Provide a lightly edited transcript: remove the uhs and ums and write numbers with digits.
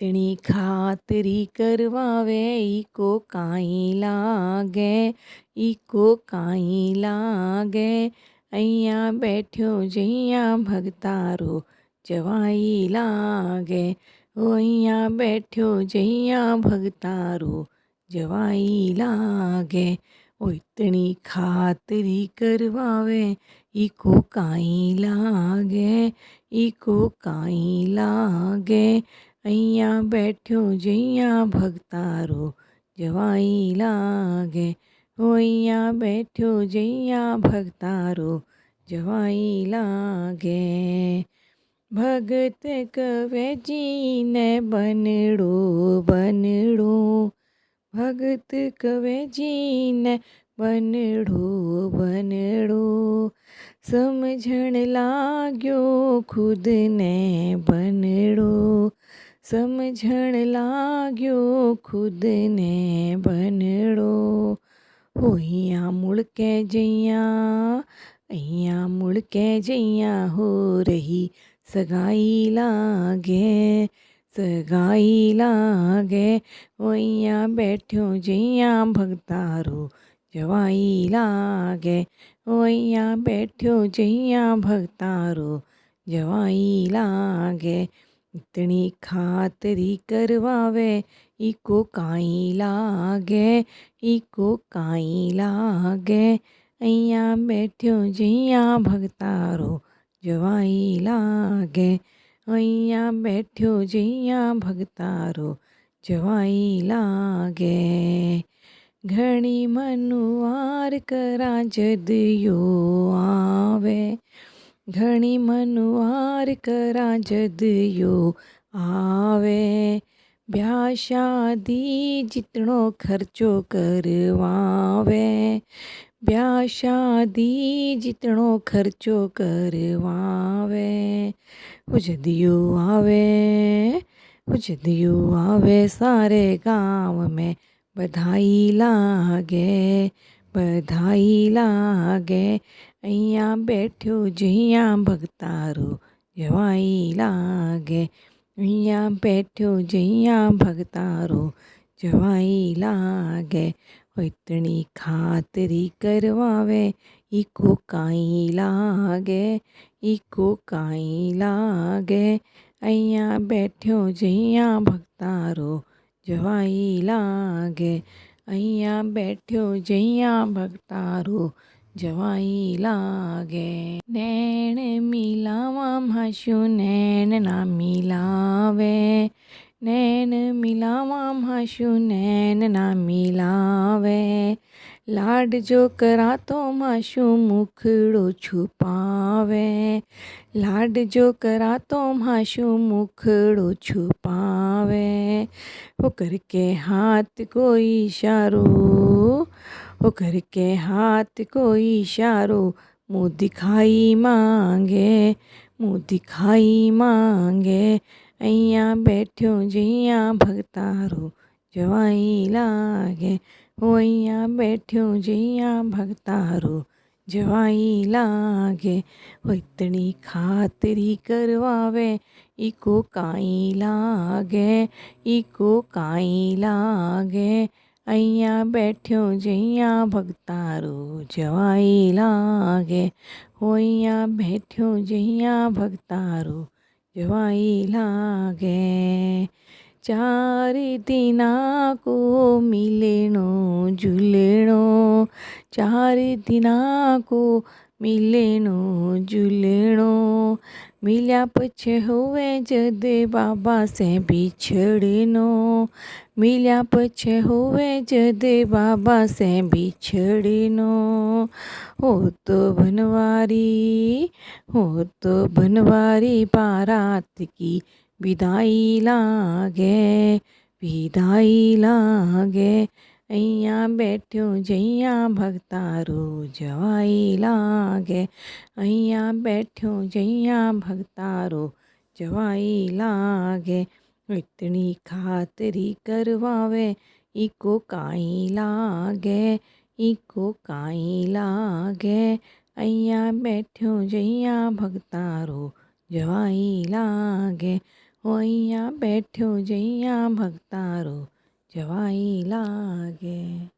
इतनी खातरी करवावे ईको काई लागे, ईको काई लागे। अइया बैठ्यो जइया भगतारो जवाई लागे। ओ अइया बैठ्यो जइया भगतारो जवाई लागे। ओ इतनी खातरी करवावे ईको काई लागे, ईको काई लागे। अइया बैठ्यो जइया भगतारो जवाई लागे। ओ अइया बैठ्यो जइया भगतारो जवाई लागे। भगत कवे जी ने बनड़ो बनड़ो, भगत कवे जी ने बनड़ो बनड़ो। समझण लाग्यो खुद ने बनड़ो, समझण लाग्यो खुद ने बनड़ो। हो अइया मुड़के जइया, अइया मुड़के जइया हो रही सगाई लागे, सगाई लागे। ओ अइया बैठ्यो जइया भगतारो जवाई लागे। ओ अइया बैठ्यो जइया भगतारो जवाई लागे। इतनी खातरी करवावे ईको काई लागे, ईको काई लागे। अइया बैठ्यो जइया भगतारो जवाई लागे। अइया बैठ्यो जइया भगतारो जवाई लागे। घणी मनुवार करा जद यो आवे, घणी मनुवार करा जद यो आवे। ब्याह शादी जितनो खर्चो करवावे, ब्याह शादी जितनो खर्चो करवावे। हो जद यो आवे, हो जद यो आवे सारे गाँव में बधाई लागे, बधाई लागे। अइया बैठ्यो जइया भगतारो जवाई लागे। अइया बैठ्यो जइया भगतारो जवाई लागे। ओ इतनी खातरी करवावे ईको काई लागे, ईको काई लागे। अइया बैठ्यो जइया भगतारो जवाई लागे। अइया बैठ्यो जइया भगतारो जवाई लागे। नैन मिलावा माशु नैन ना मिलावे, नैन मिलावा माशु नैन ना मिलावे। लाड जो करा तो माशु मुखड़ो छुपावे, लाड जो करा तो माशु मुखड़ो छुपावे। वो करके हाथ को इशारो, वो करके हाथ को इशारो मुँह दिखाई मांगे, मुँह दिखाई मांगे। अइया बैठ्यो जइया भगतारो जवाई लागे। हो अइया बैठ्यो जइया भगतारो जवाई लागे। हो इतनी खातरी करवावे ईको काई लागे, ईको काई लागे। अइया बैठ्यो जइया भगतारो जवाई लागे। हो अइया बैठ्यो जइया भगतारो जवाई लागे। चार दिना को मिलनो जुलनो, चार दिना को मिलनो जुलनो। मिल्या पछे होवे जद बाबा से बिछड़नो, मिल्या पछे होवे जद बाबा से बिछड़नो। हो तो बनवारी, हो तो बनवारी बारात की विदाई लागे, विदाई लागे। अइया बैठ्यो जइया भगतारो जवाई लागे। अइया बैठ्यो जइया भगतारो जवाई लागे। इतनी खातरी करवावे ईको काई लागे, ईको काई लागे। अइया बैठ्यो जइया भगतारो जवाई लागे। હો અહીંયા બેઠ્યો જૈયા ભક્તારો જવાઈ લાગે.